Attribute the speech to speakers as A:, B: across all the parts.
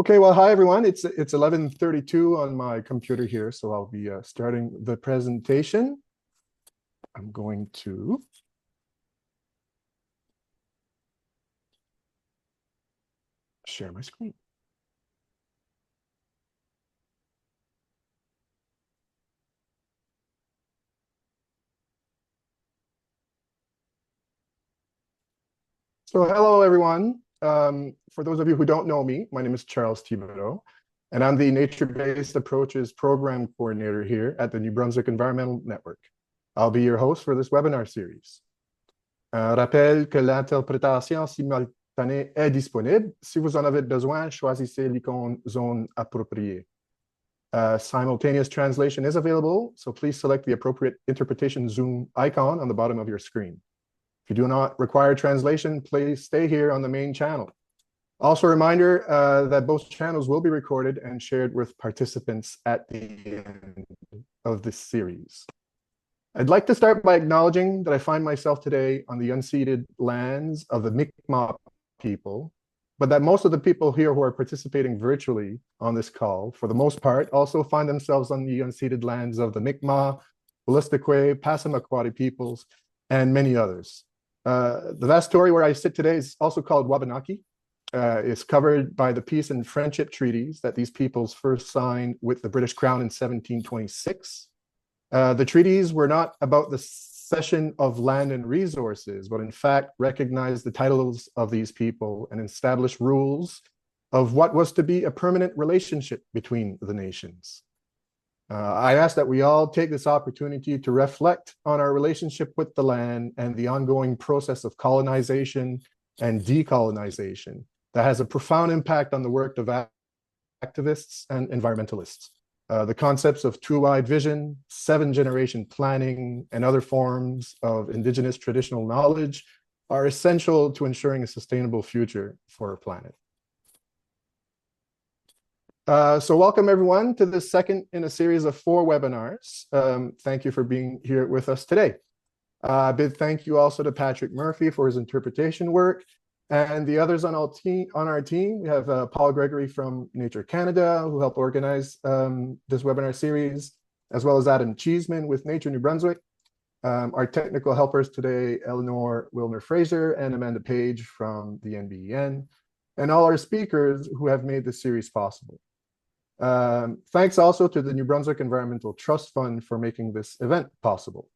A: Okay, well, hi everyone. It's 11:32 on my computer here, so I'll be starting the presentation. I'm going to share my screen. So hello, everyone. For those of you who don't know me, my name is Charles Thibodeau, and I'm the Nature-Based Approaches Program Coordinator here at the New Brunswick Environmental Network. I'll be your host for this webinar series. Rappelle que l'interprétation simultanée est disponible. Si vous en avez besoin, choisissez l'icône zone appropriée. Simultaneous translation is available, so please select the appropriate interpretation zoom icon on the bottom of your screen. If you do not require translation, please stay here on the main channel. Also a reminder that both channels will be recorded and shared with participants at the end of this series. I'd like to start by acknowledging that I find myself today on the unceded lands of the Mi'kmaq people, but that most of the people here who are participating virtually on this call, for the most part, also find themselves on the unceded lands of the Mi'kmaq, Wolastoqey, Passamaquoddy peoples, and many others. The vast story where I sit today is also called Wabanaki. It's covered by the peace and friendship treaties that these peoples first signed with the British Crown in 1726. The treaties were not about the cession of land and resources, but in fact recognized the titles of these people and established rules of what was to be a permanent relationship between the nations. I ask that we all take this opportunity to reflect on our relationship with the land and the ongoing process of colonization and decolonization that has a profound impact on the work of activists and environmentalists. The concepts of two-wide vision, seven-generation planning, and other forms of Indigenous traditional knowledge are essential to ensuring a sustainable future for our planet. So welcome everyone to the second in a series of 4 webinars. Thank you for being here with us today. A big thank you also to Patrick Murphy for his interpretation work and the others on our team. We have Paul Gregory from Nature Canada, who helped organize this webinar series, as well as Adam Cheeseman with Nature New Brunswick. Our technical helpers today, Eleanor Wilner-Fraser and Amanda Page from the NBEN, and all our speakers who have made this series possible. Thanks also to the New Brunswick Environmental Trust Fund for making this event possible.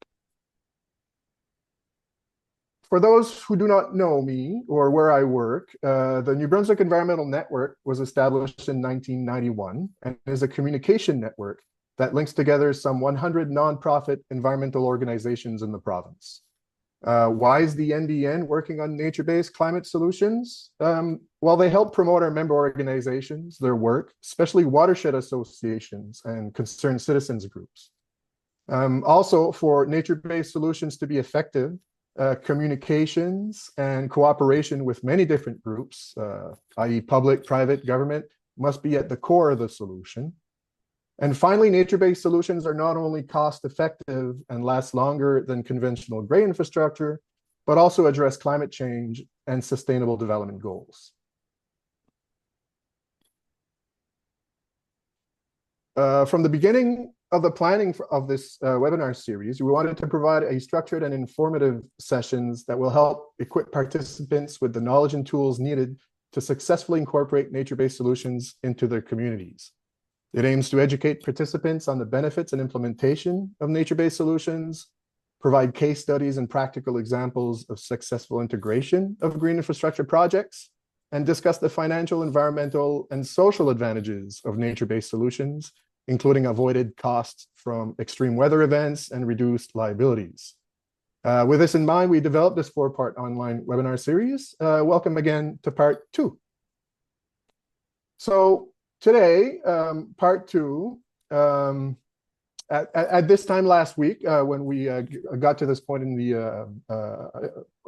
A: For those who do not know me or where I work, the New Brunswick Environmental Network was established in 1991 and is a communication network that links together some 100 nonprofit environmental organizations in the province. Why is the NBN working on nature-based climate solutions? Well, they help promote our member organizations, their work, especially watershed associations and concerned citizens groups. Also, for nature-based solutions to be effective, communications and cooperation with many different groups, i.e. public, private, government, must be at the core of the solution. And finally, nature-based solutions are not only cost-effective and last longer than conventional gray infrastructure, but also address climate change and sustainable development goals. From the beginning of the planning of this webinar series, we wanted to provide a structured and informative sessions that will help equip participants with the knowledge and tools needed to successfully incorporate nature-based solutions into their communities. It aims to educate participants on the benefits and implementation of nature-based solutions, provide case studies and practical examples of successful integration of green infrastructure projects, and discuss the financial, environmental, and social advantages of nature-based solutions, including avoided costs from extreme weather events and reduced liabilities. With this in mind, we developed this 4-part online webinar series. Welcome again to part 2. So today, part 2, at this time last week, when we got to this point in the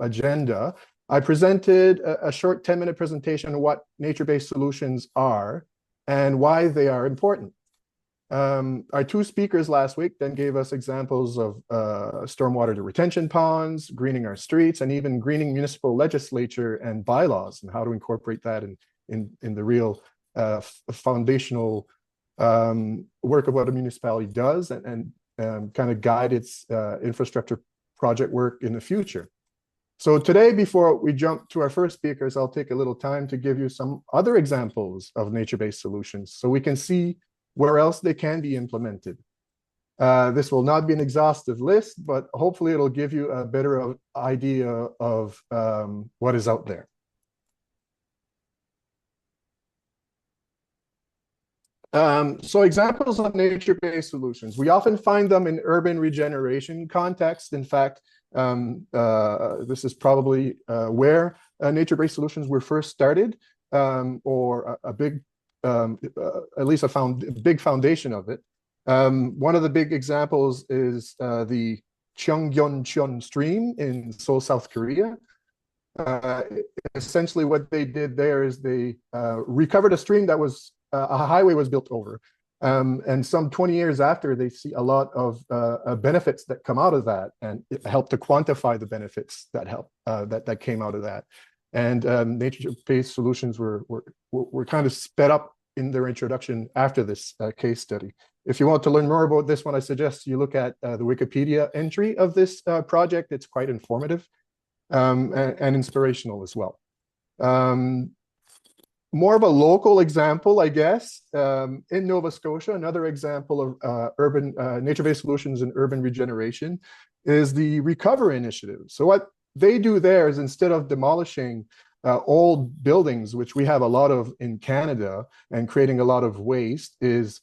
A: agenda, I presented a short 10-minute presentation on what nature-based solutions are and why they are important. Our 2 speakers last week then gave us examples of stormwater to retention ponds, greening our streets, and even greening municipal legislature and bylaws and how to incorporate that in the real foundational work of what a municipality does and kind of guide its infrastructure project work in the future. So today, before we jump to our first speakers, I'll take a little time to give you some other examples of nature-based solutions so we can see where else they can be implemented. This will not be an exhaustive list, but hopefully it'll give you a better idea of what is out there. So examples of nature-based solutions. We often find them in urban regeneration context. In fact, this is probably where nature-based solutions were first started, or a big, at least a big foundation of it. One of the big examples is the Cheonggyeoncheon stream in Seoul, South Korea. Essentially what they did there is they recovered a stream that was a highway was built over. And some 20 years after, they see a lot of benefits that come out of that, and it helped to quantify the benefits that that came out of that. And nature-based solutions were kind of sped up in their introduction after this case study. If you want to learn more about this one, I suggest you look at the Wikipedia entry of this project. It's quite informative and inspirational as well. More of a local example, I guess, in Nova Scotia, another example of urban nature-based solutions in urban regeneration is the Recover Initiative. So what they do there is, instead of demolishing old buildings, which we have a lot of in Canada, and creating a lot of waste, is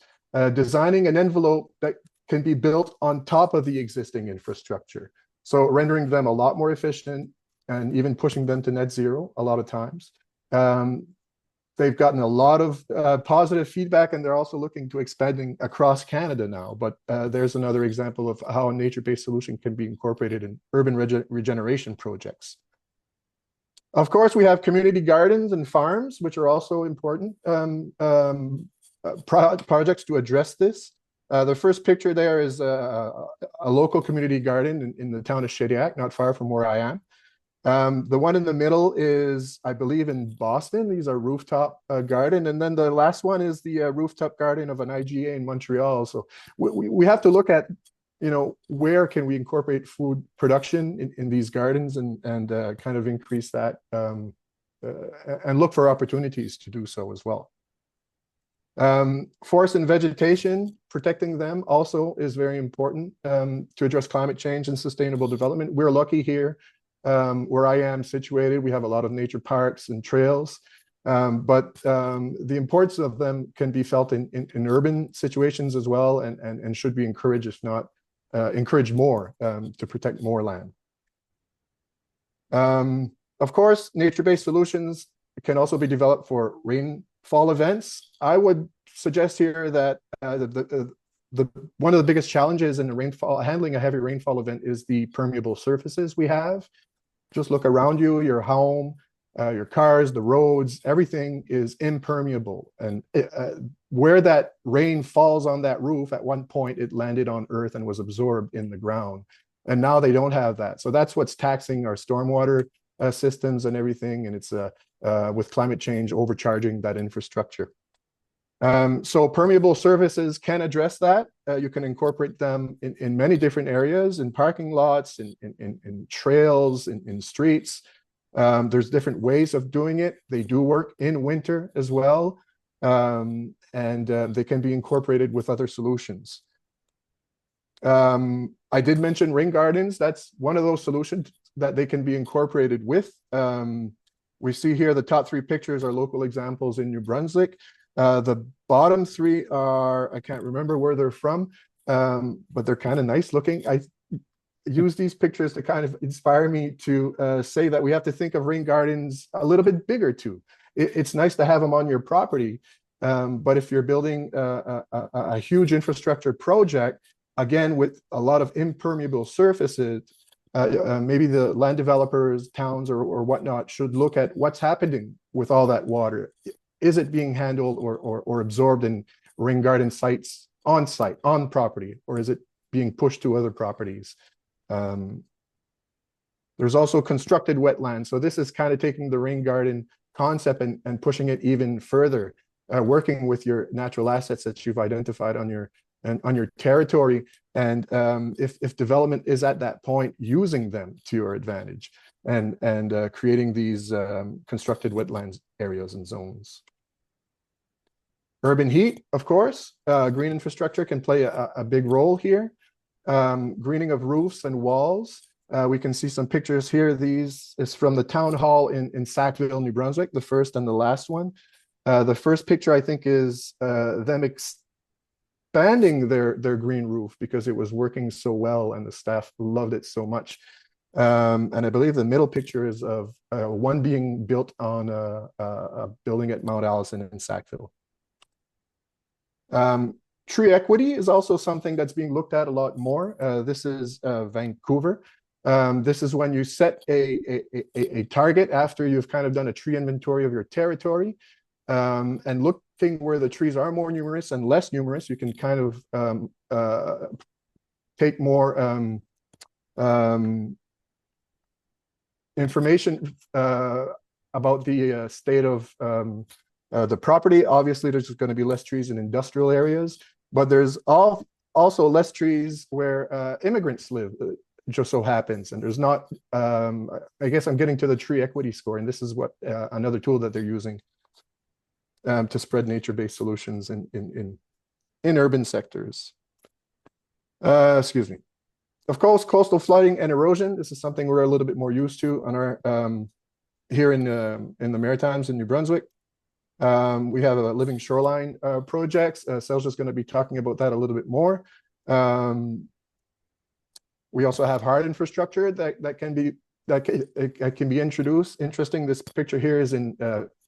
A: designing an envelope that can be built on top of the existing infrastructure. So rendering them a lot more efficient and even pushing them to net zero a lot of times. They've gotten a lot of positive feedback, and they're also looking to expanding across Canada now. But there's another example of how a nature-based solution can be incorporated in urban regeneration projects. Of course, we have community gardens and farms, which are also important projects to address this. The first picture there is a local community garden in the town of Shediac, not far from where I am. The one in the middle is, I believe, in Boston. These are rooftop garden. And then the last one is the rooftop garden of an IGA in Montreal. So we have to look at, where can we incorporate food production in these gardens and kind of increase that and look for opportunities to do so as well. Forest and vegetation, protecting them also is very important to address climate change and sustainable development. We're lucky here. Where I am situated, we have a lot of nature parks and trails, but the importance of them can be felt in urban situations as well, and should be encouraged, if not encouraged more, to protect more land. Of course, nature-based solutions can also be developed for rainfall events. I would suggest here that one of the biggest challenges in handling a heavy rainfall event is the permeable surfaces we have. Just look around you, your home, your cars, the roads, everything is impermeable. And where that rain falls on that roof, at one point it landed on earth and was absorbed in the ground. And now they don't have that. So that's what's taxing our stormwater systems and everything. And it's with climate change overcharging that infrastructure. So permeable surfaces can address that. You can incorporate them in many different areas, in parking lots, in trails, in streets. There's different ways of doing it. They do work in winter as well. And they can be incorporated with other solutions. I did mention rain gardens. That's one of those solutions that they can be incorporated with. We see here the top 3 pictures are local examples in New Brunswick. The bottom 3 are, I can't remember where they're from, but they're kind of nice looking. I use these pictures to kind of inspire me to say that we have to think of rain gardens a little bit bigger too. It's nice to have them on your property, but if you're building a huge infrastructure project, again, with a lot of impermeable surfaces, maybe the land developers, towns, or whatnot should look at what's happening with all that water. Is it being handled or absorbed in rain garden sites on site, on property, or is it being pushed to other properties? There's also constructed wetlands. So this is kind of taking the rain garden concept and pushing it even further. working with your natural assets that you've identified on your territory, and if development is at that point, using them to your advantage, and creating these constructed wetlands areas and zones. Urban heat, of course, green infrastructure can play a big role here. Greening of roofs and walls. We can see some pictures here. These is from the town hall in Sackville, New Brunswick, the first and the last one. The first picture, I think, is them expanding their green roof because it was working so well and the staff loved it so much. And I believe the middle picture is of one being built on a building at Mount Allison in Sackville. Tree equity is also something that's being looked at a lot more. This is Vancouver. This is when you set a target after you've kind of done a tree inventory of your territory, and looking where the trees are more numerous and less numerous, you can kind of take more information about the state of the property. Obviously, there's going to be less trees in industrial areas, but there's also less trees where immigrants live. Just so happens, and there's not. I guess I'm getting to the tree equity score, and this is what another tool that they're using to spread nature-based solutions in urban sectors. Excuse me. Of course, coastal flooding and erosion. This is something we're a little bit more used to on our here in the Maritimes in New Brunswick. We have a living shoreline projects. Serge is going to be talking about that a little bit more. We also have hard infrastructure that can be introduced. Interesting. This picture here is in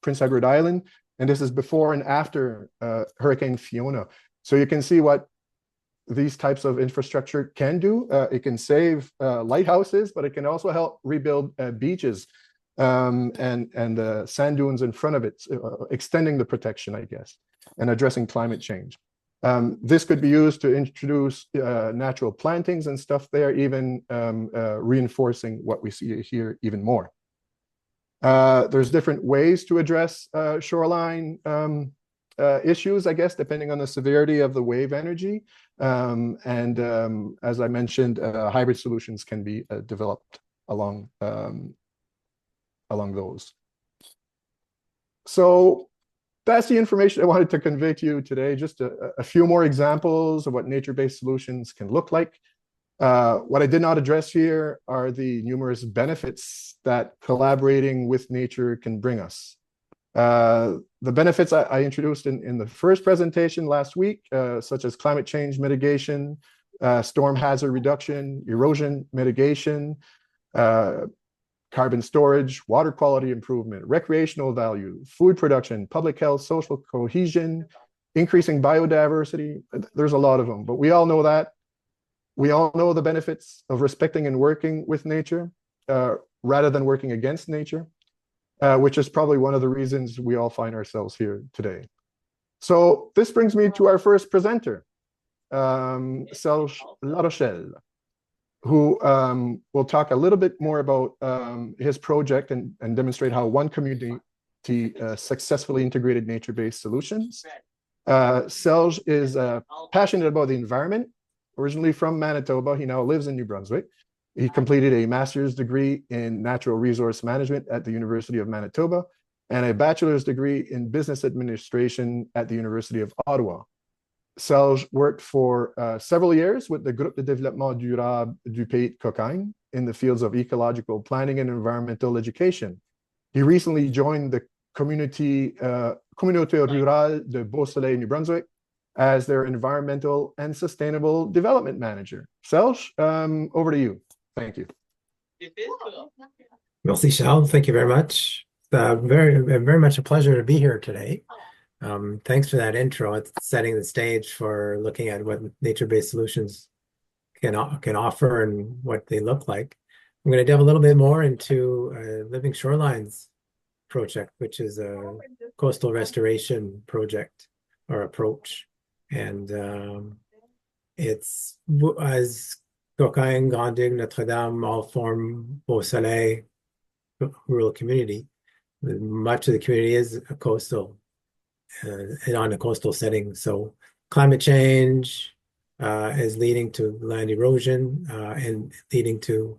A: Prince Edward Island, and this is before and after Hurricane Fiona. So you can see what these types of infrastructure can do. It can save lighthouses, but it can also help rebuild beaches and sand dunes in front of it, extending the protection, I guess, and addressing climate change. This could be used to introduce natural plantings and stuff there, even reinforcing what we see here even more. There's different ways to address shoreline issues, I guess, depending on the severity of the wave energy. As I mentioned, hybrid solutions can be developed along those. So that's the information I wanted to convey to you today. Just a few more examples of what nature-based solutions can look like. What I did not address here are the numerous benefits that collaborating with nature can bring us. The benefits I introduced in the first presentation last week, such as climate change mitigation, storm hazard reduction, erosion mitigation, carbon storage, water quality improvement, recreational value, food production, public health, social cohesion, increasing biodiversity. There's a lot of them, but we all know that. We all know the benefits of respecting and working with nature rather than working against nature, which is probably one of the reasons we all find ourselves here today. So this brings me to our first presenter, Serge Larochelle, who will talk a little bit more about his project and demonstrate how one community successfully integrated nature-based solutions. Serge is passionate about the environment. Originally from Manitoba, he now lives in New Brunswick. He completed a master's degree in natural resource management at the University of Manitoba and a bachelor's degree in business administration at the University of Ottawa. Serge worked for several years with the Groupe de Développement Durable du Pays de Cocagne in the fields of ecological planning and environmental education. He recently joined the Communauté Rurale de Beausoleil, New Brunswick, as their environmental and sustainable development manager. Serge, over to you. Thank you.
B: Merci, Charles. Thank you very much. Very much a pleasure to be here today. Thanks for that intro. It's setting the stage for looking at what nature-based solutions can offer and what they look like. I'm going to delve a little bit more into Living Shorelines project, which is a coastal restoration project or approach. And it's as Cocagne, Grandin, Notre-Dame all form Beausoleil rural community. Much of the community is a coastal and on a coastal setting. So climate change is leading to land erosion and leading to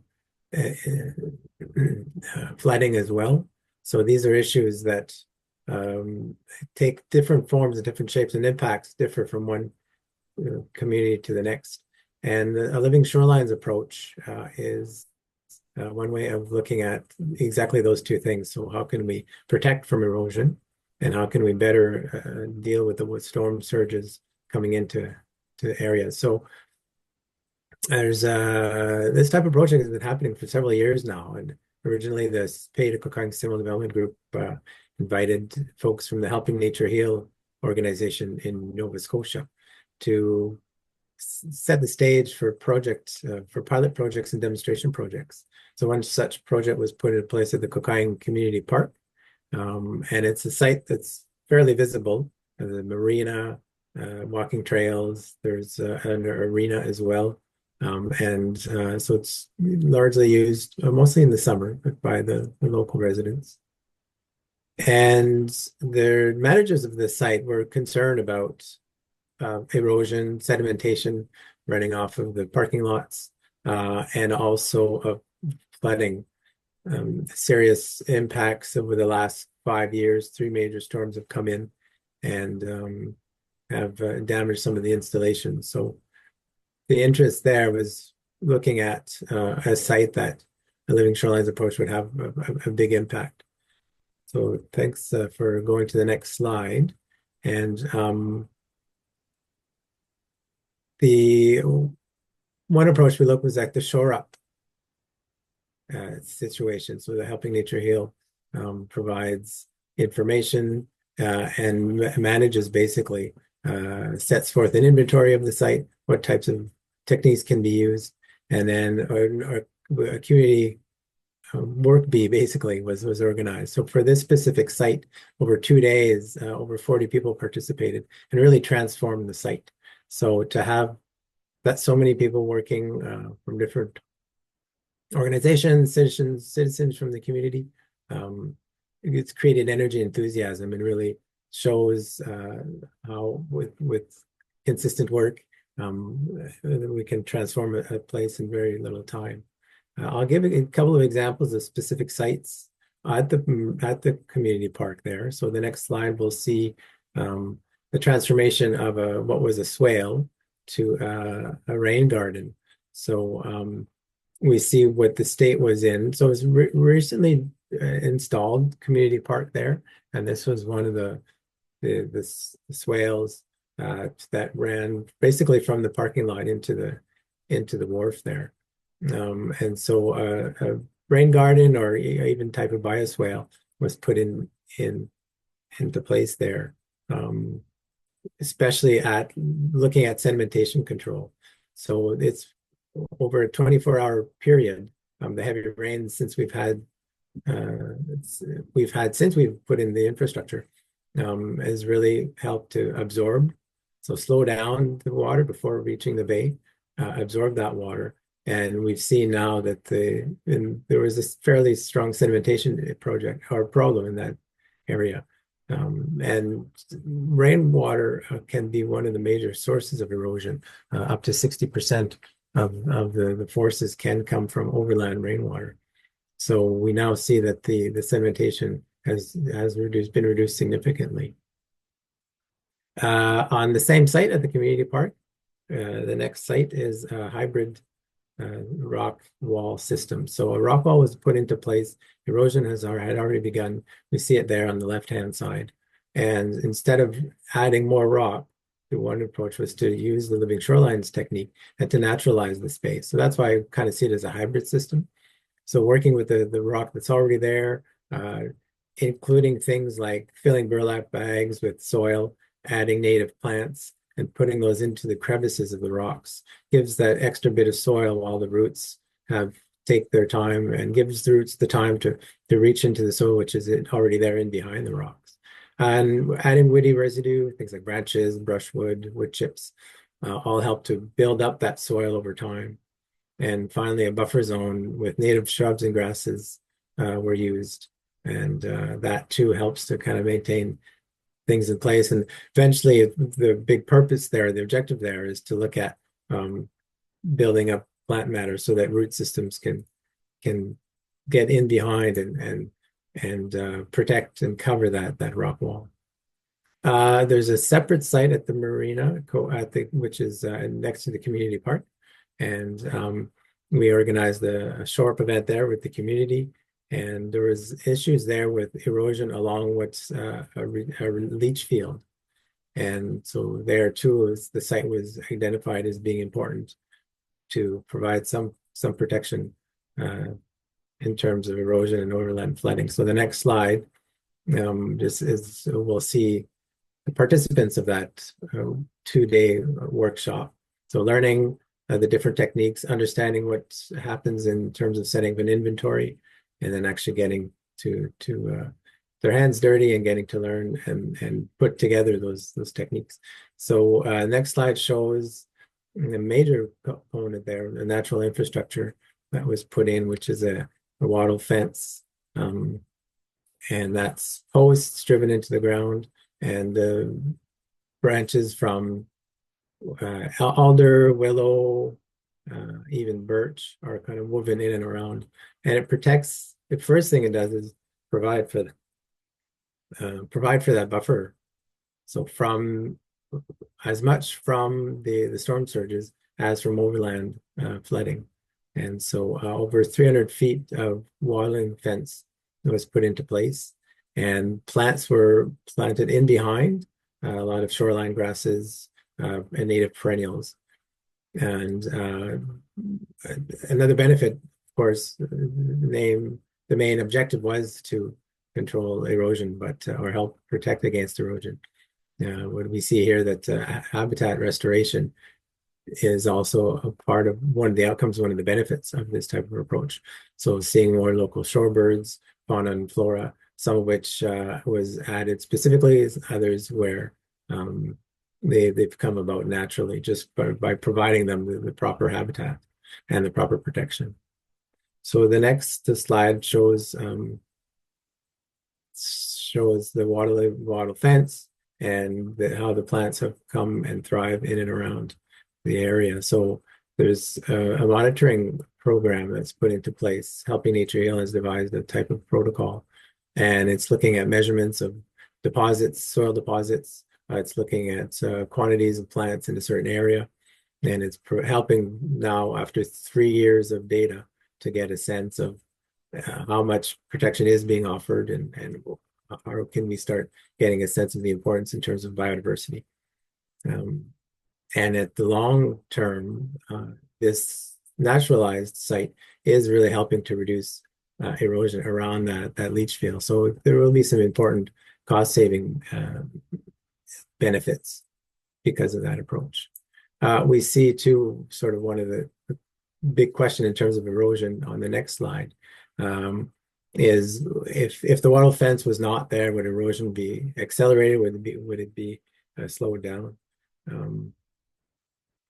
B: flooding as well. So these are issues that take different forms and different shapes, and impacts differ from one community to the next. And a living shorelines approach is one way of looking at exactly those two things. So how can we protect from erosion, and how can we better deal with the storm surges coming into areas? So there's this type of project has been happening for several years now. And originally, the Pays de Cocagne Civil Development Group invited folks from the Helping Nature Heal organization in Nova Scotia to set the stage for projects, for pilot projects and demonstration projects. So one such project was put in place at the Cocagne Community Park. And it's a site that's fairly visible. The marina, walking trails, there's an arena as well. So it's largely used mostly in the summer by the local residents. And the managers of the site were concerned about erosion, sedimentation running off of the parking lots, and also of flooding. Serious impacts over the last 5 years. 3 major storms have come in and have damaged some of the installations. So the interest there was looking at a site that a living shorelines approach would have a big impact. So thanks for going to the next slide. And the one approach we looked was at the shore up situation. So the Helping Nature Heal provides information and manages, basically sets forth an inventory of the site, what types of techniques can be used, and then a community work bee basically was organized. So for this specific site, over 2 days, over 40 people participated and really transformed the site. So to have that so many people working from different organizations, citizens from the community, it's created energy, enthusiasm, and really shows how with consistent work we can transform a place in very little time. I'll give a couple of examples of specific sites at the community park there. So the next slide, we'll see the transformation of what was a swale to a rain garden. So we see what the state was in. So it was recently installed community park there, and this was one of the swales that ran basically from the parking lot into the wharf there. And so a rain garden, or even type of bioswale, was put into place there, especially at looking at sedimentation control. So it's over a 24-hour period. The heavy rains since we've had since we've put in the infrastructure has really helped to absorb. So slow down the water before reaching the bay, absorb that water. And we've seen now that there was this fairly strong sedimentation project or problem in that area. And rainwater can be one of the major sources of erosion. Up to 60% of the forces can come from overland rainwater. So we now see that the sedimentation has been reduced significantly. On the same site at the community park, the next site is a hybrid rock wall system. So a rock wall was put into place. Erosion had already begun. We see it there on the left-hand side. And instead of adding more rock, the one approach was to use the living shorelines technique and to naturalize the space. So that's why I kind of see it as a hybrid system. So working with the rock that's already there, including things like filling burlap bags with soil, adding native plants, and putting those into the crevices of the rocks, gives that extra bit of soil while the roots take their time, and gives the roots the time to reach into the soil, which is already there in behind the rocks. And adding woody residue, things like branches, brushwood, wood chips, all help to build up that soil over time. And finally, a buffer zone with native shrubs and grasses were used. And that too helps to kind of maintain things in place. And eventually the big purpose there, the objective there is to look at building up plant matter so that root systems can get in behind and protect and cover that rock wall. There's a separate site at the marina, which is next to the community park, and we organized a short event there with the community, and there was issues there with erosion along what's a leach field, and so there too, the site was identified as being important to provide some protection in terms of erosion and overland flooding. So the next slide just is, we'll see the participants of that 2-day workshop. So learning the different techniques, understanding what happens in terms of setting of an inventory, and then actually getting to their hands dirty and getting to learn and put together those techniques. So next slide shows a major component there, the natural infrastructure that was put in, which is a wattle fence, and that's posts driven into the ground, and the branches from alder, willow, even birch are kind of woven in and around, and it protects. The first thing it does is provide for that buffer. So from as much from the storm surges as from overland flooding. And so over 300 feet of wattling fence was put into place, and plants were planted in behind, a lot of shoreline grasses and native perennials. And another benefit, of course, the main objective was to control erosion, or help protect against erosion. What we see here that habitat restoration is also a part of one of the outcomes, one of the benefits of this type of approach. So seeing more local shorebirds, fauna and flora, some of which was added specifically, others where they've come about naturally just by providing them the proper habitat and the proper protection. So the next slide shows the wattle fence and how the plants have come and thrive in and around the area. So there's a monitoring program that's put into place. Helping Nature Heal has devised a type of protocol, and it's looking at measurements of deposits, soil deposits. It's looking at quantities of plants in a certain area, and it's helping now, after 3 years of data, to get a sense of how much protection is being offered, and how can we start getting a sense of the importance in terms of biodiversity. And at the long term, this naturalized site is really helping to reduce erosion around that leach field. So there will be some important cost-saving benefits because of that approach. We see too, sort of one of the big question in terms of erosion on the next slide, is if the wattle fence was not there, would erosion be accelerated? Would it be slowed down?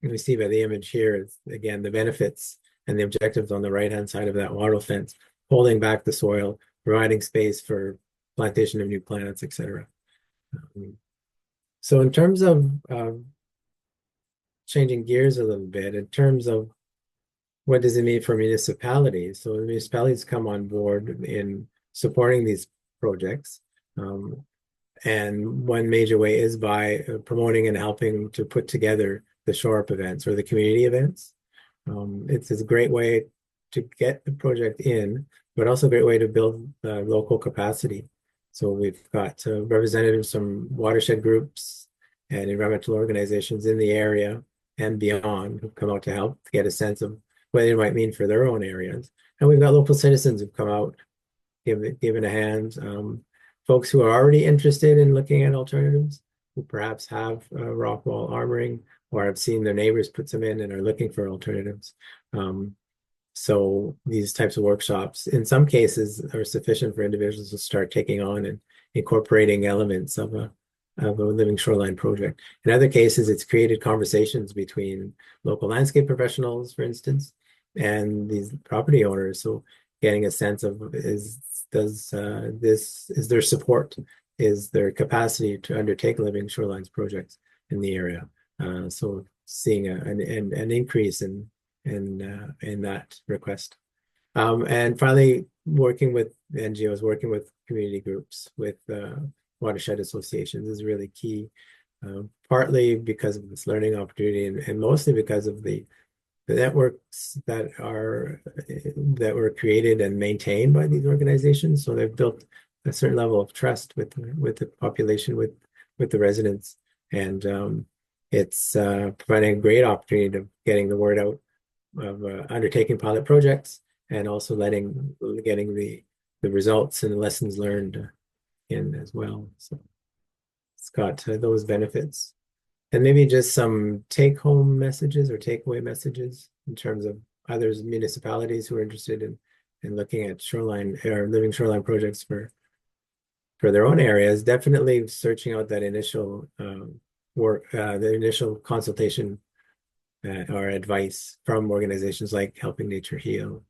B: We see by the image here is, again, the benefits and the objectives on the right-hand side of that wattle fence, holding back the soil, providing space for plantation of new plants, etc. So in terms of changing gears a little bit, in terms of what does it mean for municipalities? So the municipalities come on board in supporting these projects. And one major way is by promoting and helping to put together the shore-up events or the community events. It's a great way to get the project in, but also a great way to build local capacity. So we've got representatives from watershed groups and environmental organizations in the area and beyond who've come out to help to get a sense of what it might mean for their own areas. And we've got local citizens who've come out, given a hand, folks who are already interested in looking at alternatives, who perhaps have rock wall armoring or have seen their neighbors put some in and are looking for alternatives. So these types of workshops, in some cases, are sufficient for individuals to start taking on and incorporating elements of a living shoreline project. In other cases, it's created conversations between local landscape professionals, for instance, and these property owners. So getting a sense of is there support is their capacity to undertake living shorelines projects in the area. So seeing an increase in that request. And finally, working with NGOs, working with community groups, with watershed associations is really key, partly because of this learning opportunity and mostly because of the networks that were created and maintained by these organizations. So they've built a certain level of trust with the population, with the residents, and it's providing a great opportunity of getting the word out of undertaking pilot projects and also getting the results and the lessons learned in as well. So it's got those benefits. And maybe just some take-home messages or takeaway messages in terms of others municipalities who are interested in looking at shoreline or living shoreline projects for their own areas. Definitely searching out that initial work, the initial consultation or advice from organizations like Helping Nature Heal.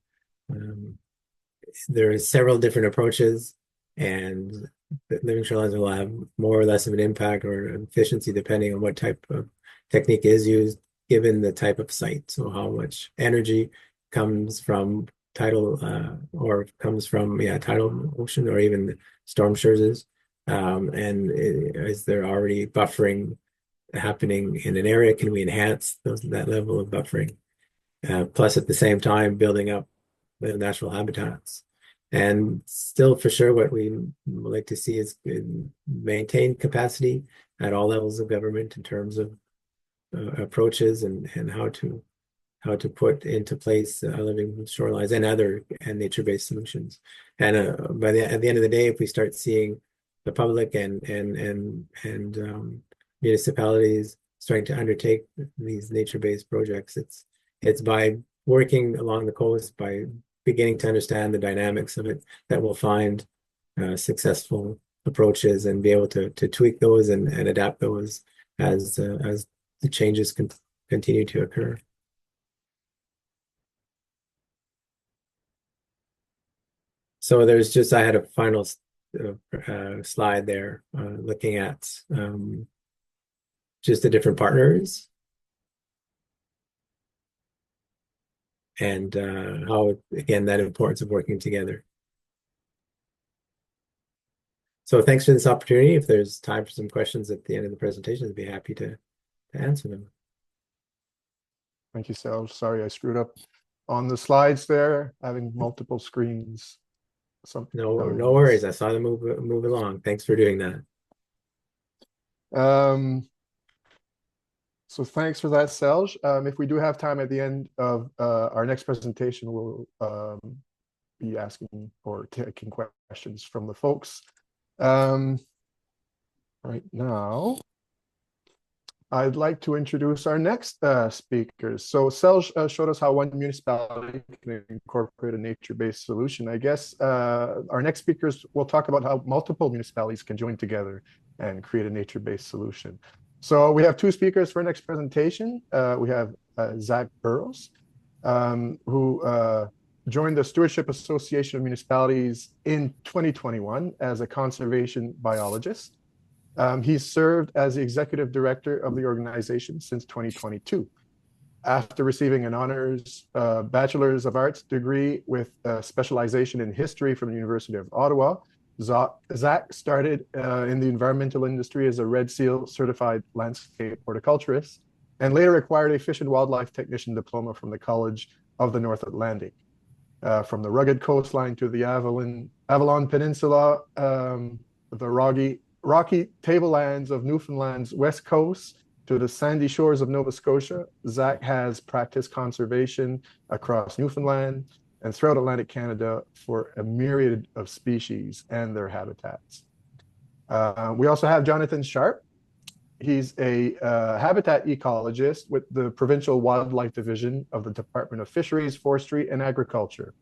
B: There are several different approaches, and living shorelines will have more or less of an impact or efficiency depending on what type of technique is used, given the type of site. So how much energy comes from tidal or comes from tidal ocean or even storm surges, and is there already buffering happening in an area? Can we enhance that level of buffering? Plus, at the same time, building up the natural habitats. And still, for sure, what we would like to see is maintained capacity at all levels of government in terms of approaches and how to put into place living shorelines and nature-based solutions. And at the end of the day, if we start seeing the public and municipalities starting to undertake these nature-based projects, it's by working along the coast, by beginning to understand the dynamics of it, that we'll find successful approaches and be able to tweak those and adapt those as the changes continue to occur. So I had a final slide there looking at just the different partners and how, again, that importance of working together. So thanks for this opportunity. If there's time for some questions at the end of the presentation, I'd be happy to answer them.
A: Thank you, Sal. Sorry, I screwed up on the slides there, having multiple screens.
B: No worries. I saw them move along. Thanks for doing that.
A: So thanks for that, Selj. If we do have time at the end of our next presentation, we'll be asking or taking questions from the folks. Right now, I'd like to introduce our next speakers. So Selj showed us how one municipality can incorporate a nature-based solution. I guess our next speakers will talk about how multiple municipalities can join together and create a nature-based solution. So we have two speakers for our next presentation. We have Zach Burrows, who joined the Stewardship Association of Municipalities in 2021 as a conservation biologist. He's served as the executive director of the organization since 2022. After receiving an honors Bachelor's of Arts degree with a specialization in history from the University of Ottawa, Zach started in the environmental industry as a Red Seal certified landscape horticulturist, and later acquired a fish and wildlife technician diploma from the College of the North Atlantic. From the rugged coastline to the Avalon Peninsula, the rocky tablelands of Newfoundland's west coast to the sandy shores of Nova Scotia, Zach has practiced conservation across Newfoundland and throughout Atlantic Canada for a myriad of species and their habitats. We also have Jonathan Sharp. He's a habitat ecologist with the Provincial Wildlife Division of the Department of Fisheries, Forestry, and Agriculture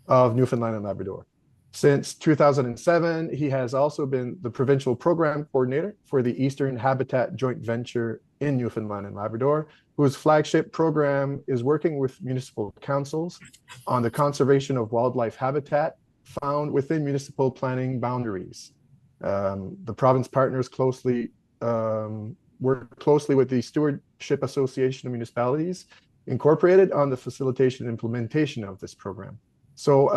A: of Newfoundland and Labrador. Since 2007, he has also been the provincial program coordinator for the Eastern Habitat Joint Venture in Newfoundland and Labrador, whose flagship program is working with municipal councils on the conservation of wildlife habitat found within municipal planning boundaries. The province partners closely, work closely with the Stewardship Association of Municipalities Incorporated on the facilitation and implementation of this program. So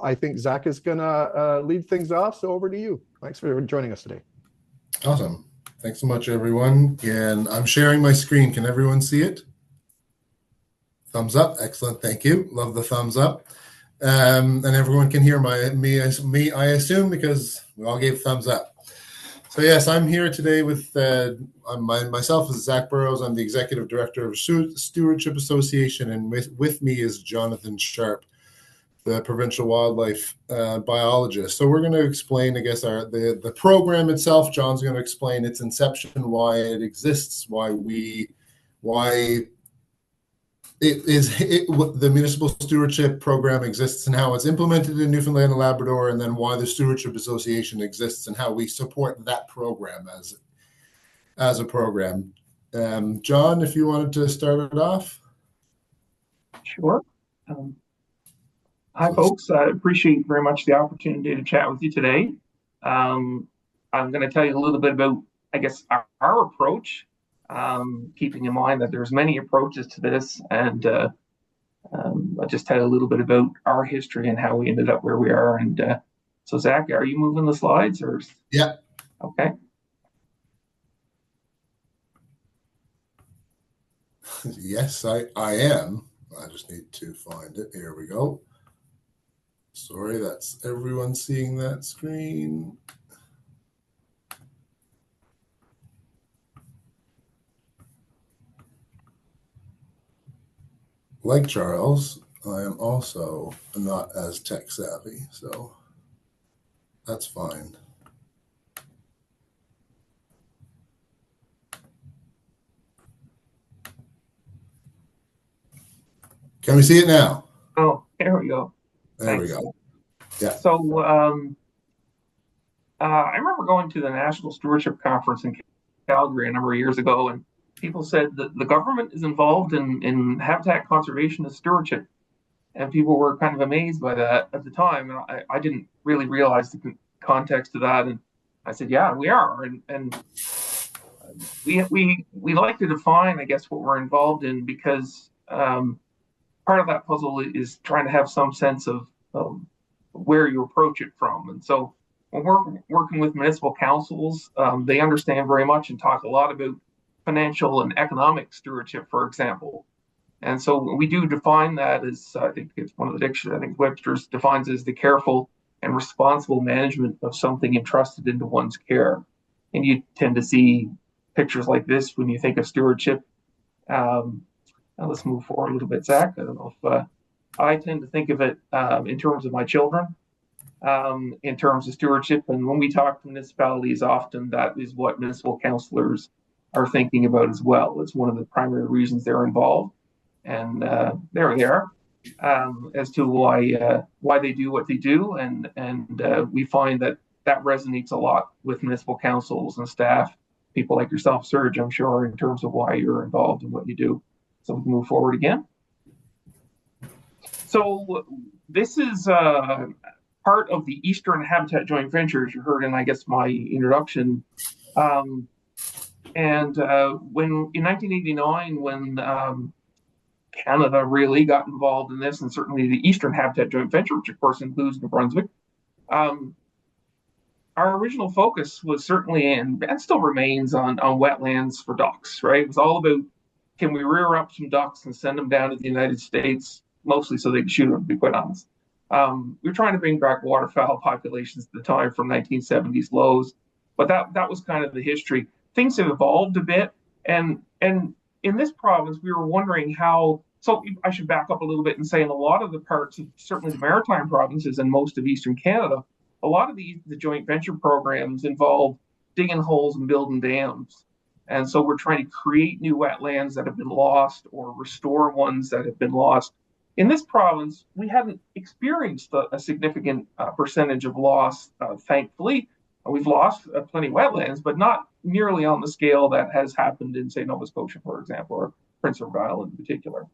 A: I think Zach is gonna lead things off. So over to you. Thanks for joining us today.
C: Awesome. Thanks so much, everyone. And I'm sharing my screen. Can everyone see it? Thumbs up. Excellent. Thank you. Love the thumbs up. And everyone can hear me, I assume, because we all gave thumbs up. So yes, I'm here today with myself as Zach Burrows. I'm the Executive Director of Stewardship Association, and with me is Jonathan Sharp, the Provincial Wildlife Biologist. So we're going to explain, I guess, the program itself. John's going to explain its inception, why it exists, why the municipal stewardship program exists and how it's implemented in Newfoundland and Labrador, and then why the Stewardship Association exists and how we support that program as a program. John, if you wanted to start it off.
D: Sure. Hi, folks. I appreciate very much the opportunity to chat with you today. I'm going to tell you a little bit about, I guess, our approach. Keeping in mind that there's many approaches to this, and I'll just tell you a little bit about our history and how we ended up where we are. And so, Zach, are you moving the slides? Or
C: yeah,
D: okay.
C: Yes, I am. I just need to find it. Here we go. Sorry, that's everyone seeing that screen. Like Charles, I am also not as tech savvy, so that's fine. Can we see it now?
D: Oh, there we go.
C: There
D: Thanks.
C: we go. Yeah.
D: So I remember going to the National Stewardship Conference in Calgary a number of years ago, and people said that the government is involved in habitat conservation and stewardship. And people were kind of amazed by that at the time. And I didn't really realize the context of that. And I said, yeah, we are. And we like to define, I guess, what we're involved in, because part of that puzzle is trying to have some sense of where you approach it from. And so when we're working with municipal councils, they understand very much and talk a lot about financial and economic stewardship, for example. And so we do define that as, I think it's one of the dictionaries, I think Webster's defines as the careful and responsible management of something entrusted into one's care. And you tend to see pictures like this when you think of stewardship. Now let's move forward a little bit, Zach. I don't know if I tend to think of it in terms of my children, in terms of stewardship. And when we talk to municipalities, often that is what municipal councillors are thinking about as well. It's one of the primary reasons they're involved. And there they are, as to why they do what they do, and we find that resonates a lot with municipal councils and staff, people like yourself, Serge, I'm sure, in terms of why you're involved in what you do. So we can move forward again. So this is part of the Eastern Habitat Joint Venture, as you heard in, I guess, my introduction. And when in 1989, when Canada really got involved in this, and certainly the Eastern Habitat Joint Venture, which of course includes New Brunswick. Our original focus was certainly, and still remains, on wetlands for ducks, right? It was all about, can we rear up some ducks and send them down to the United States, mostly so they can shoot them, to be quite honest. We were trying to bring back waterfowl populations at the time from 1970s lows, but that was kind of the history. Things have evolved a bit, and in this province, we were wondering how, so I should back up a little bit and say in a lot of the parts of certainly the maritime provinces and most of Eastern Canada, a lot of the joint venture programs involve digging holes and building dams. And so we're trying to create new wetlands that have been lost or restore ones that have been lost. In this province, we haven't experienced a significant percentage of loss, thankfully. We've lost plenty of wetlands, but not nearly on the scale that has happened in, say, Nova Scotia, for example, or Prince Edward Island in particular.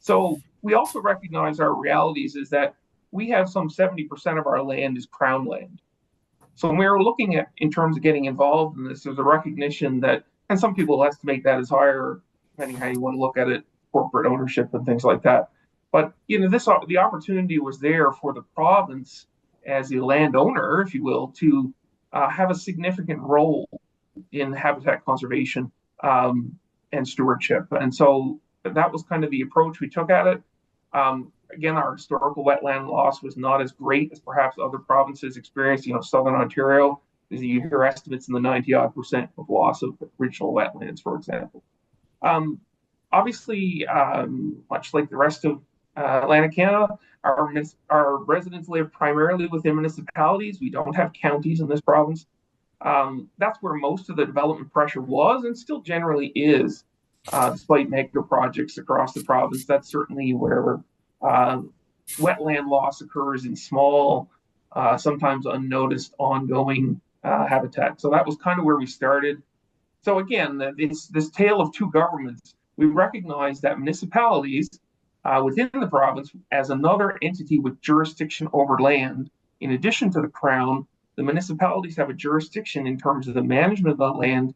D: So we also recognize our realities is that we have some 70% of our land is crown land. So when we were looking at, in terms of getting involved in this, there's a recognition that, and some people estimate that as higher, depending how you want to look at it, corporate ownership and things like that. But the opportunity was there for the province as the landowner, if you will, to have a significant role in habitat conservation and stewardship. And so that was kind of the approach we took at it. Again, our historical wetland loss was not as great as perhaps other provinces experienced. Southern Ontario, you hear estimates in the 90-odd% of loss of regional wetlands, for example. Obviously, much like the rest of Atlantic Canada, our residents live primarily within municipalities. We don't have counties in this province. That's where most of the development pressure was and still generally is, despite mega projects across the province. That's certainly where wetland loss occurs in small, sometimes unnoticed, ongoing habitat. So that was kind of where we started. So again, this tale of two governments. We recognize that municipalities within the province, as another entity with jurisdiction over land, in addition to the Crown, the municipalities have a jurisdiction in terms of the management of the land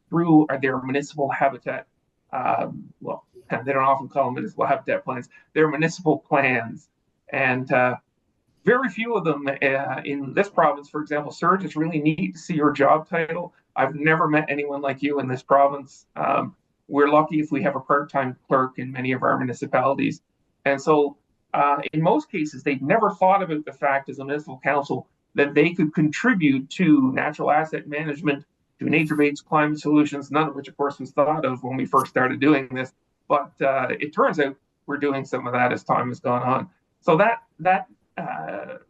D: through their municipal habitat. Well, they don't often call them municipal habitat plans. They're municipal plans. And very few of them in this province, for example. Serge, it's really neat to see your job title. I've never met anyone like you in this province. We're lucky if we have a part-time clerk in many of our municipalities. And so in most cases, they've never thought about the fact as a municipal council that they could contribute to natural asset management, to nature-based climate solutions, none of which, of course, was thought of when we first started doing this. But it turns out we're doing some of that as time has gone on. So that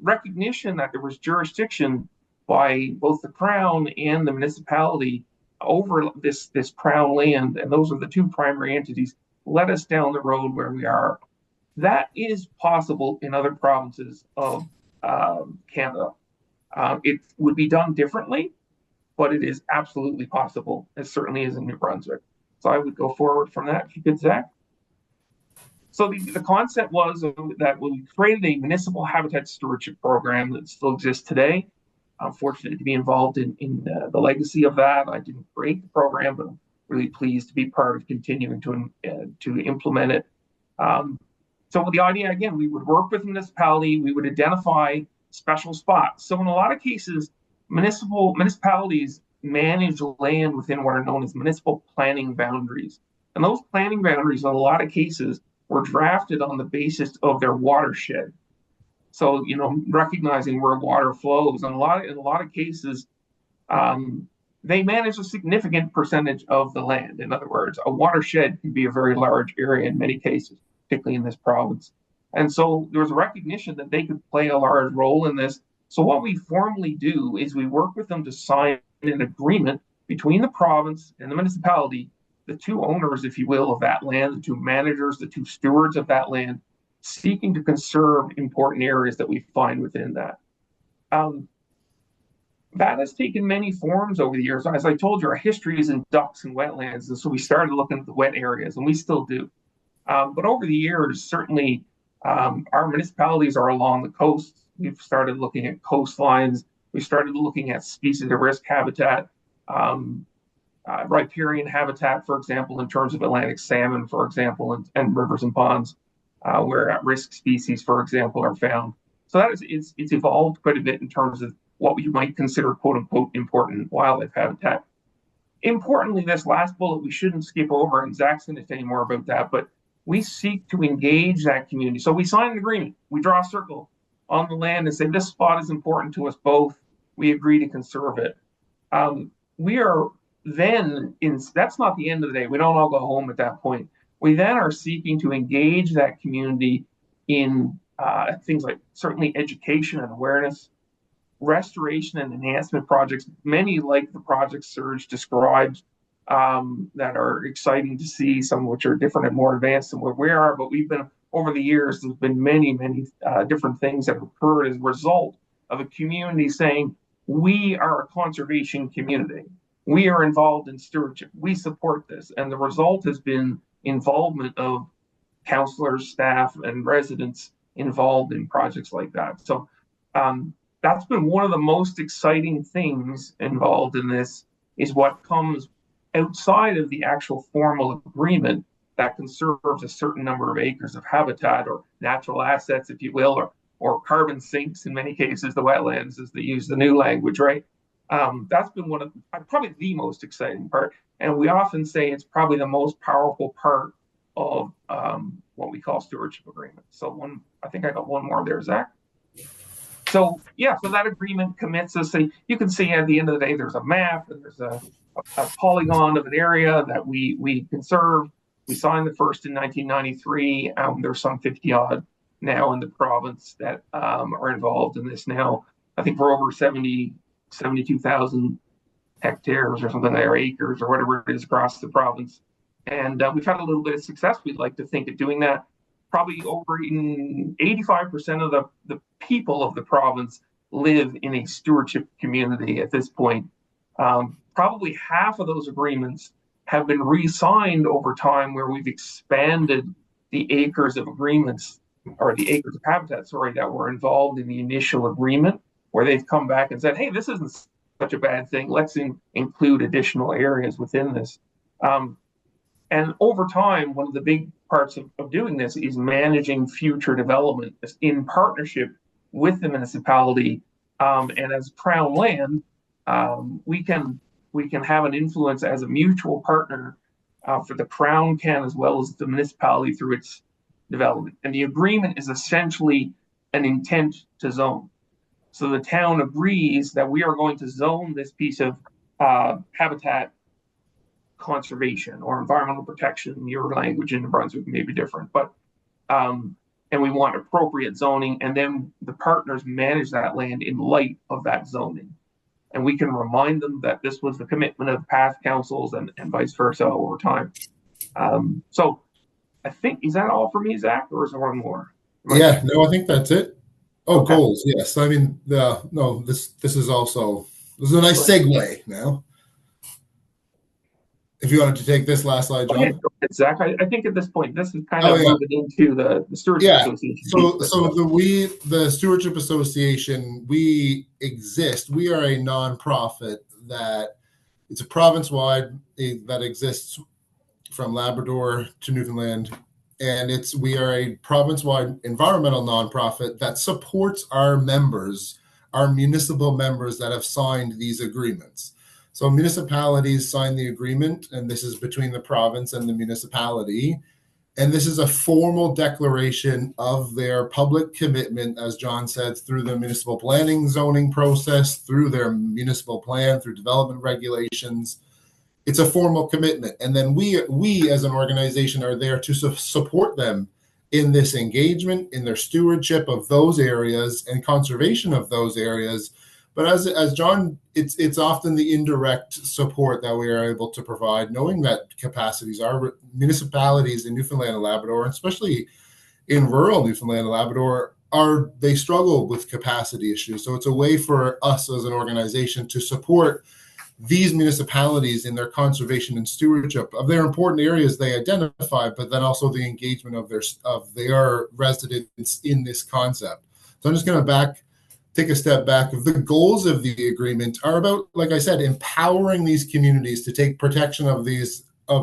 D: recognition that there was jurisdiction by both the Crown and the municipality over this Crown land, and those are the two primary entities, led us down the road where we are. That is possible in other provinces of Canada. It would be done differently, but it is absolutely possible. It certainly is in New Brunswick. So I would go forward from that, if you could, Zach. So the concept was that we created a municipal habitat stewardship program that still exists today. I'm fortunate to be involved in the legacy of that. I didn't create the program, but I'm really pleased to be part of continuing to implement it. So the idea, again, we would work with the municipality, we would identify special spots. So in a lot of cases, municipalities manage land within what are known as municipal planning boundaries. And those planning boundaries, in a lot of cases, were drafted on the basis of their watershed. So, recognizing where water flows, and in a lot of cases, they manage a significant percentage of the land. In other words, a watershed can be a very large area in many cases, particularly in this province. And so there was a recognition that they could play a large role in this. So what we formally do is we work with them to sign an agreement between the province and the municipality, the two owners, if you will, of that land, the two managers, the two stewards of that land, seeking to conserve important areas that we find within that. That has taken many forms over the years. As I told you, our history is in ducks and wetlands, and so we started looking at the wet areas, and we still do. But over the years, certainly, our municipalities are along the coast. We've started looking at coastlines. We started looking at species of risk habitat, riparian habitat, for example, in terms of Atlantic salmon, for example, and rivers and ponds, where at-risk species, for example, are found. So it's evolved quite a bit in terms of what you might consider, quote unquote, important wildlife habitat. Importantly, this last bullet we shouldn't skip over, and Zach's going to say more about that, but we seek to engage that community. So we sign an agreement. We draw a circle on the land and say, this spot is important to us both. We agree to conserve it. We are then, that's not the end of the day. We don't all go home at that point. We then are seeking to engage that community in things like certainly education and awareness, restoration and enhancement projects, many like the projects Serge described, that are exciting to see, some of which are different and more advanced than where we are. But we've been, over the years, there's been many different things that have occurred as a result of a community saying, we are a conservation community. We are involved in stewardship. We support this. And the result has been involvement of councillors, staff, and residents involved in projects like that. So that's been one of the most exciting things involved in this, is what comes outside of the actual formal agreement that conserves a certain number of acres of habitat or natural assets, if you will, or carbon sinks in many cases, the wetlands as they use the new language, right? That's been one of probably the most exciting part. And we often say it's probably the most powerful part of what we call stewardship agreements. So I think I got one more there, Zach. So yeah, so that agreement commits us. You can see at the end of the day, there's a map and there's a polygon of an area that we conserve. We signed the first in 1993. There's some 50 odd now in the province that are involved in this now. I think we're over 72,000 hectares or something, or acres or whatever it is across the province. And we've had a little bit of success, we'd like to think, at doing that. Probably over 85% of the people of the province live in a stewardship community at this point. Probably half of those agreements have been re-signed over time, where we've expanded the acres of agreements, or the acres of habitat, sorry, that were involved in the initial agreement, where they've come back and said, hey, this isn't such a bad thing. Let's include additional areas within this. And over time, one of the big parts of doing this is managing future development in partnership with the municipality. And as Crown land, we can have an influence as a mutual partner for the Crown can, as well as the municipality through its development. And the agreement is essentially an intent to zone. So the town agrees that we are going to zone this piece of habitat conservation or environmental protection. Your language in New Brunswick may be different, but and we want appropriate zoning, and then the partners manage that land in light of that zoning. And we can remind them that this was the commitment of past councils, and vice versa over time. So I think, is that all for me, Zach, or is there one more?
C: Yeah, no, I think that's it. Oh,
D: okay.
C: Goals, yes. I mean, no, this is a nice segue now. If you wanted to take this last slide, John.
D: Okay, Zach, I think at this point, this is kind of moving into the Stewardship Association.
C: So the Stewardship Association, we exist. We are a nonprofit that it's a province-wide that exists from Labrador to Newfoundland. And we are a province-wide environmental nonprofit that supports our members, our municipal members that have signed these agreements. So municipalities sign the agreement, and this is between the province and the municipality. And this is a formal declaration of their public commitment, as John said, through the municipal planning zoning process, through their municipal plan, through development regulations. It's a formal commitment. And then we as an organization are there to support them in this engagement, in their stewardship of those areas and conservation of those areas. But as John, it's often the indirect support that we are able to provide, knowing that capacities are municipalities in Newfoundland and Labrador, and especially in rural Newfoundland and Labrador, they struggle with capacity issues. So it's a way for us as an organization to support these municipalities in their conservation and stewardship of their important areas they identify, but then also the engagement of their residents in this concept. So I'm just going to take a step back. The goals of the agreement are about, like I said, empowering these communities to take protection of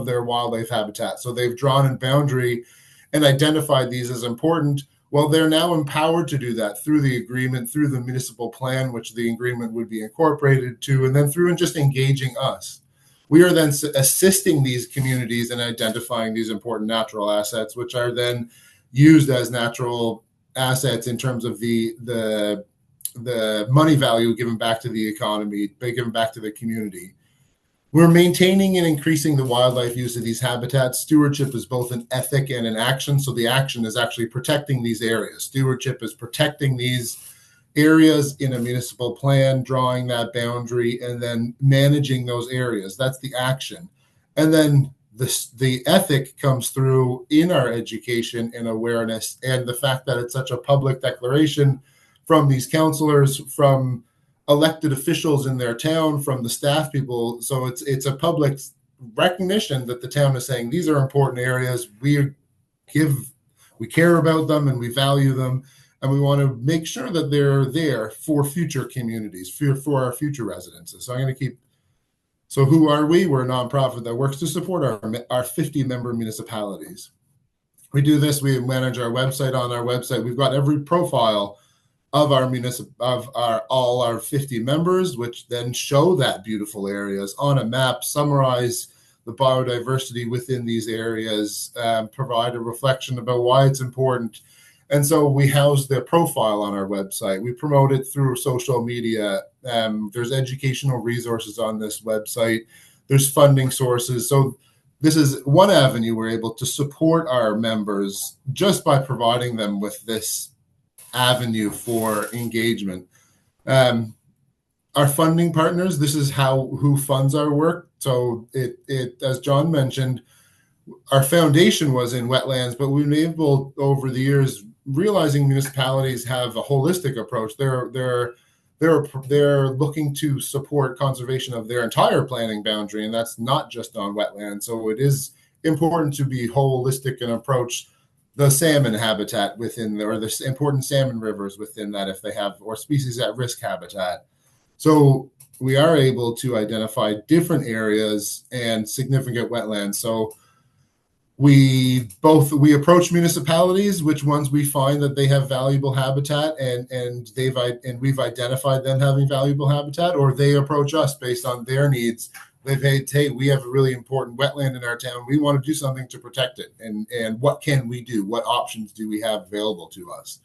C: their wildlife habitat. So they've drawn a boundary and identified these as important. Well, they're now empowered to do that through the agreement, through the municipal plan, which the agreement would be incorporated to, and then through and just engaging us. We are then assisting these communities in identifying these important natural assets, which are then used as natural assets in terms of the money value given back to the economy, given back to the community. We're maintaining and increasing the wildlife use of these habitats. Stewardship is both an ethic and an action. So the action is actually protecting these areas. Stewardship is protecting these areas in a municipal plan, drawing that boundary, and then managing those areas. That's the action. And then the ethic comes through in our education and awareness, and the fact that it's such a public declaration from these councillors, from elected officials in their town, from the staff people. So it's a public recognition that the town is saying these are important areas. We care about them and we value them, and we want to make sure that they're there for future communities, for our future residences. So I'm going to keep. So who are we? We're a nonprofit that works to support our 50 member municipalities. We do this. We manage our website. On our website, we've got every profile of all our 50 members, which then show that beautiful areas on a map, summarize the biodiversity within these areas, provide a reflection about why it's important. And so we house their profile on our website. We promote it through social media. There's educational resources on this website. There's funding sources. So this is one avenue we're able to support our members just by providing them with this avenue for engagement. Our funding partners, this is who funds our work. So it as John mentioned, our foundation was in wetlands, but we've been able over the years realizing municipalities have a holistic approach. They're looking to support conservation of their entire planning boundary, and that's not just on wetlands. So it is important to be holistic and approach the salmon habitat within or the important salmon rivers within that if they have, or species at risk habitat. So we are able to identify different areas and significant wetlands. So we approach municipalities, which ones we find that they have valuable habitat and we've identified them having valuable habitat, or they approach us based on their needs. They've said, hey, we have a really important wetland in our town. We want to do something to protect it. And what can we do? What options do we have available to us?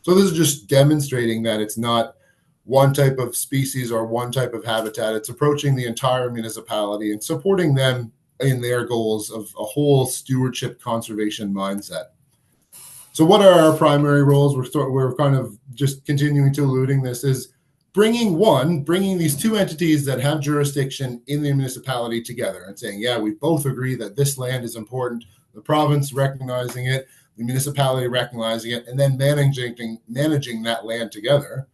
C: So this is just demonstrating that it's not one type of species or one type of habitat. It's approaching the entire municipality and supporting them in their goals of a whole stewardship conservation mindset. So what are our primary roles? We're kind of just continuing to alluding this is bringing these two entities that have jurisdiction in the municipality together and saying, yeah, we both agree that this land is important, the province recognizing it, the municipality recognizing it, and then managing that land together.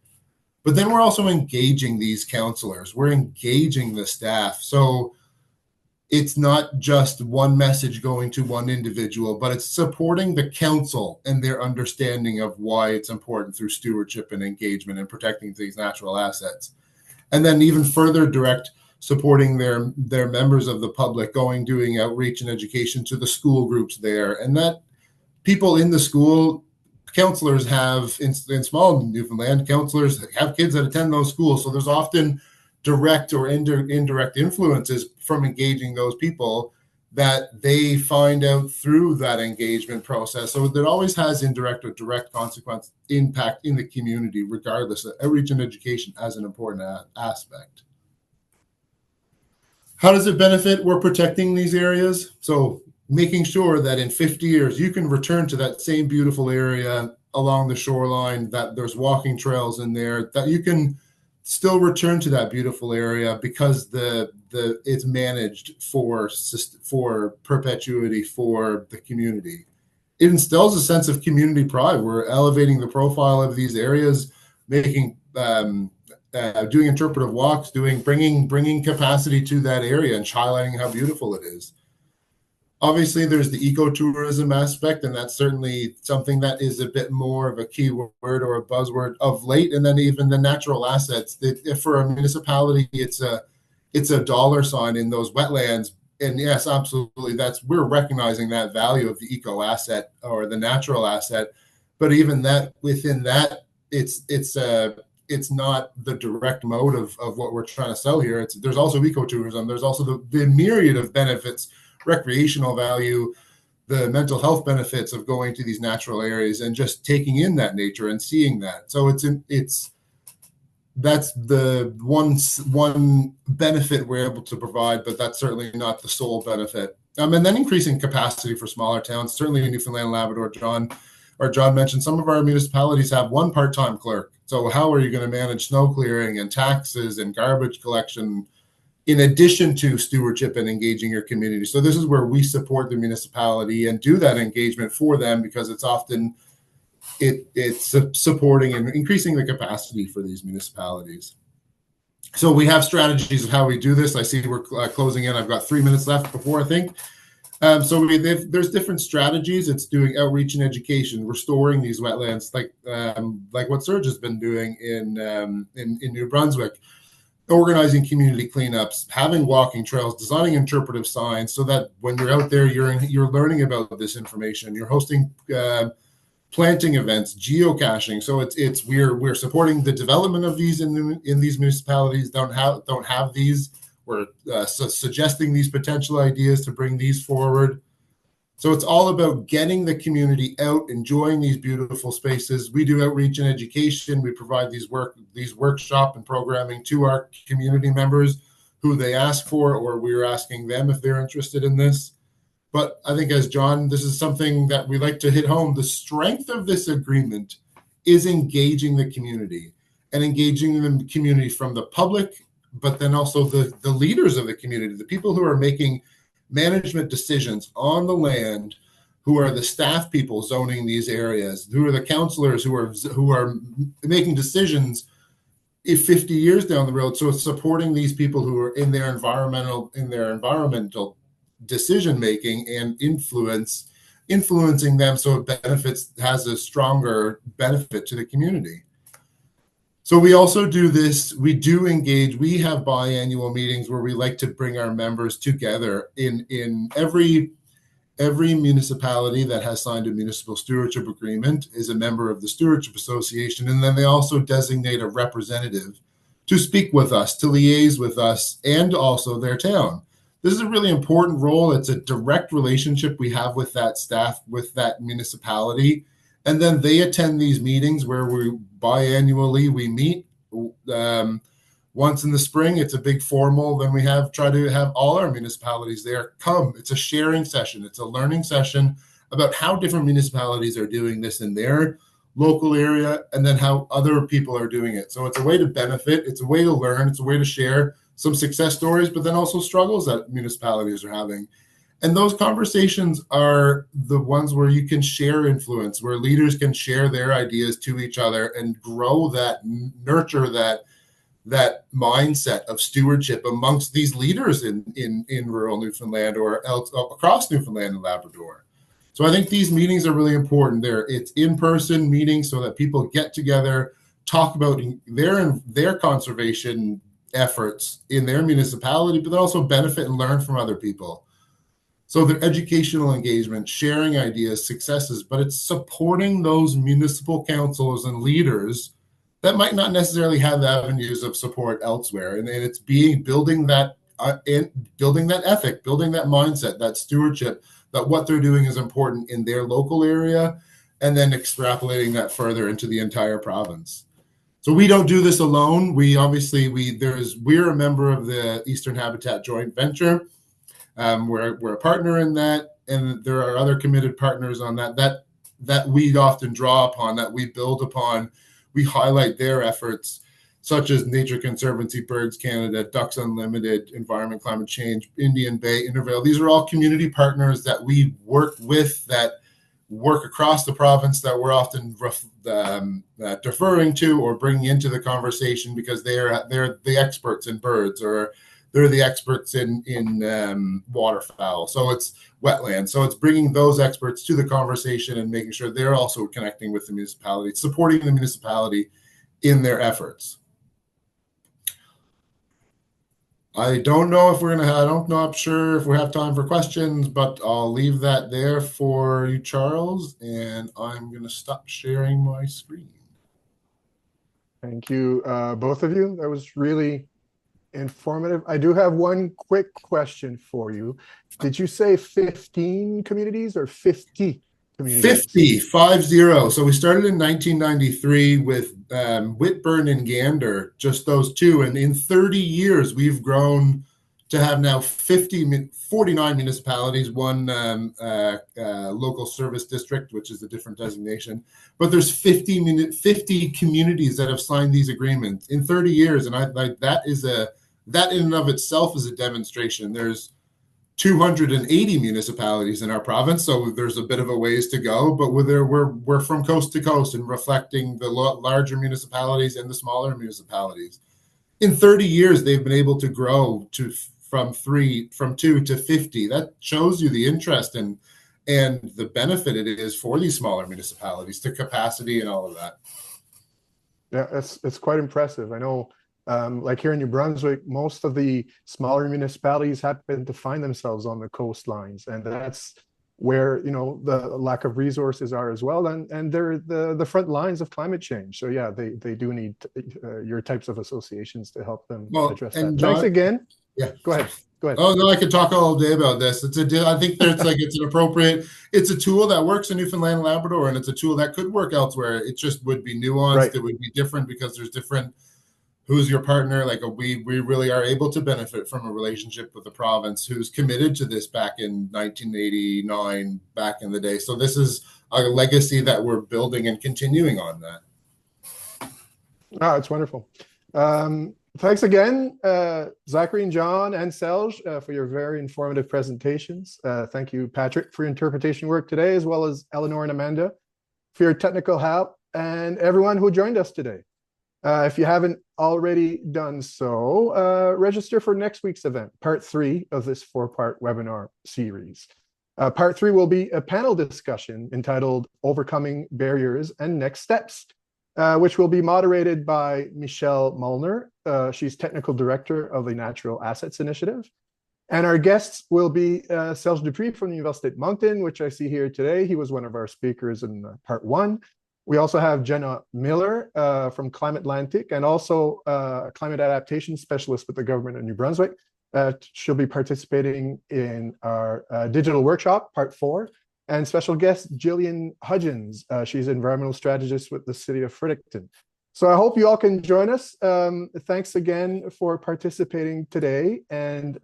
C: But then we're also engaging these counselors. We're engaging the staff. So it's not just one message going to one individual, but it's supporting the council and their understanding of why it's important through stewardship and engagement and protecting these natural assets. And then even further direct supporting their members of the public, doing outreach and education to the school groups there. And that people in the school, counselors have, in small Newfoundland, counselors have kids that attend those schools. So there's often direct or indirect influences from engaging those people that they find out through that engagement process. So that always has indirect or direct consequence impact in the community, regardless of outreach and education as an important aspect. How does it benefit? We're protecting these areas. So making sure that in 50 years, you can return to that same beautiful area along the shoreline, that there's walking trails in there, that you can still return to that beautiful area because it's managed for perpetuity for the community. It instills a sense of community pride. We're elevating the profile of these areas, making doing interpretive walks, bringing capacity to that area and highlighting how beautiful it is. Obviously, there's the ecotourism aspect, and that's certainly something that is a bit more of a key word or a buzzword of late. And then even the natural assets. If for a municipality, it's a dollar sign in those wetlands. And yes, absolutely, we're recognizing that value of the eco asset or the natural asset. But even that within that, it's not the direct mode of what we're trying to sell here. There's also ecotourism. There's also the myriad of benefits, recreational value, the mental health benefits of going to these natural areas and just taking in that nature and seeing that. So that's the one benefit we're able to provide, but that's certainly not the sole benefit. And then increasing capacity for smaller towns, certainly in Newfoundland and Labrador. John mentioned some of our municipalities have one part-time clerk. So how are you going to manage snow clearing and taxes and garbage collection in addition to stewardship and engaging your community? So this is where we support the municipality and do that engagement for them, because it's often it's supporting and increasing the capacity for these municipalities. So we have strategies of how we do this. I see we're closing in. I've got 3 minutes left before I think. There's different strategies. It's doing outreach and education, restoring these wetlands, like what Serge has been doing in New Brunswick, organizing community cleanups, having walking trails, designing interpretive signs, so that when you're out there, you're learning about this information. You're hosting planting events, geocaching. So we're supporting the development of these in these municipalities don't have these. We're suggesting these potential ideas to bring these forward. So it's all about getting the community out, enjoying these beautiful spaces. We do outreach and education. We provide these workshop and programming to our community members who they ask for, or we're asking them if they're interested in this. But I think, as John, this is something that we like to hit home. The strength of this agreement is engaging the community and engaging the community from the public, but then also the leaders of the community, the people who are making management decisions on the land, who are the staff people zoning these areas, who are the councillors who are making decisions 50 years down the road. So it's supporting these people who are in their environmental decision making and influencing them, so it has a stronger benefit to the community. So we also do this, we do engage, we have biannual meetings where we like to bring our members together in every municipality that has signed a municipal stewardship agreement is a member of the Stewardship Association, and then they also designate a representative to speak with us, to liaise with us, and also their town. This is a really important role. It's a direct relationship we have with that staff, with that municipality. And then they attend these meetings where biannually we meet once in the spring. It's a big formal. Then we try to have all our municipalities there come. It's a sharing session. It's a learning session about how different municipalities are doing this in their local area, and then how other people are doing it. So it's a way to benefit. It's a way to learn. It's a way to share some success stories, but then also struggles that municipalities are having. And those conversations are the ones where you can share influence, where leaders can share their ideas to each other and grow that, nurture that mindset of stewardship amongst these leaders in rural Newfoundland or across Newfoundland and Labrador. So I think these meetings are really important. It's in-person meetings so that people get together, talk about their conservation efforts in their municipality, but then also benefit and learn from other people. So they're educational engagement, sharing ideas, successes, but it's supporting those municipal councils and leaders that might not necessarily have avenues of support elsewhere. And it's building that ethic, building that mindset, that stewardship, that what they're doing is important in their local area, and then extrapolating that further into the entire province. So we don't do this alone. We're a member of the Eastern Habitat Joint Venture. We're a partner in that, and there are other committed partners on that we often draw upon, that we build upon. We highlight their efforts, such as Nature Conservancy, Birds Canada, Ducks Unlimited, Environment Climate Change, Indian Bay, Intervale. These are all community partners that we work with, that work across the province, that we're often deferring to or bringing into the conversation because they're the experts in birds, or they're the experts in waterfowl. So it's wetlands. So it's bringing those experts to the conversation and making sure they're also connecting with the municipality, supporting the municipality in their efforts. I don't know if I'm sure if we have time for questions, but I'll leave that there for you, Charles, and I'm going to stop sharing my screen.
A: Thank you, both of you. That was really informative. I do have one quick question for you. Did you say 15 communities or 50 communities?
C: 50. So we started in 1993 with Whitburn and Gander, just those two. And in 30 years, we've grown to have now 49 municipalities, one local service district, which is a different designation. But there's 50 communities that have signed these agreements in 30 years. And that in and of itself is a demonstration. There's 280 municipalities in our province, so there's a bit of a ways to go, but we're from coast to coast and reflecting the larger municipalities and the smaller municipalities. In 30 years, they've been able to grow to from 2 to 50. That shows you the interest and the benefit it is for these smaller municipalities to capacity and all of that.
A: Yeah, it's quite impressive. I know, like here in New Brunswick, most of the smaller municipalities happen to find themselves on the coastlines, and that's where, you know, the lack of resources are as well, and they're the front lines of climate change. So yeah, they do need your types of associations to help them address that.
C: And
A: Thanks again.
C: Yeah,
A: go ahead.
C: Oh no, I could talk all day about this. I think there's it's a tool that works in Newfoundland and Labrador, and it's a tool that could work elsewhere. It just would be nuanced.
A: Right.
C: It would be different because there's different. Who's your partner? Like we really are able to benefit from a relationship with the province who's committed to this back in 1989, back in the day. So this is a legacy that we're building and continuing on that.
A: Oh, it's wonderful. Thanks again, Zachary and John and Serge, for your very informative presentations. Thank you, Patrick, for your interpretation work today, as well as Eleanor and Amanda for your technical help, and everyone who joined us today. If you haven't already done so, register for next week's event, part 3 of this 4-part webinar series. Part 3 will be a panel discussion entitled Overcoming Barriers and Next Steps, which will be moderated by Michelle Mullner. She's Technical Director of the Natural Assets Initiative. And our guests will be Serge Dupuis from the Université de Moncton, which I see here today. He was one of our speakers in part 1. We also have Jenna Miller from Climate Atlantic, and also a climate adaptation specialist with the government of New Brunswick. She'll be participating in our digital workshop, part 4. And special guest, Jillian Hudgens. She's an environmental strategist with the city of Fredericton. So I hope you all can join us. Thanks again for participating today, and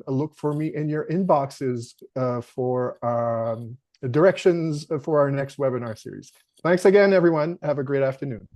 A: look for me in your inboxes for directions for our next webinar series. Thanks again, everyone. Have a great afternoon.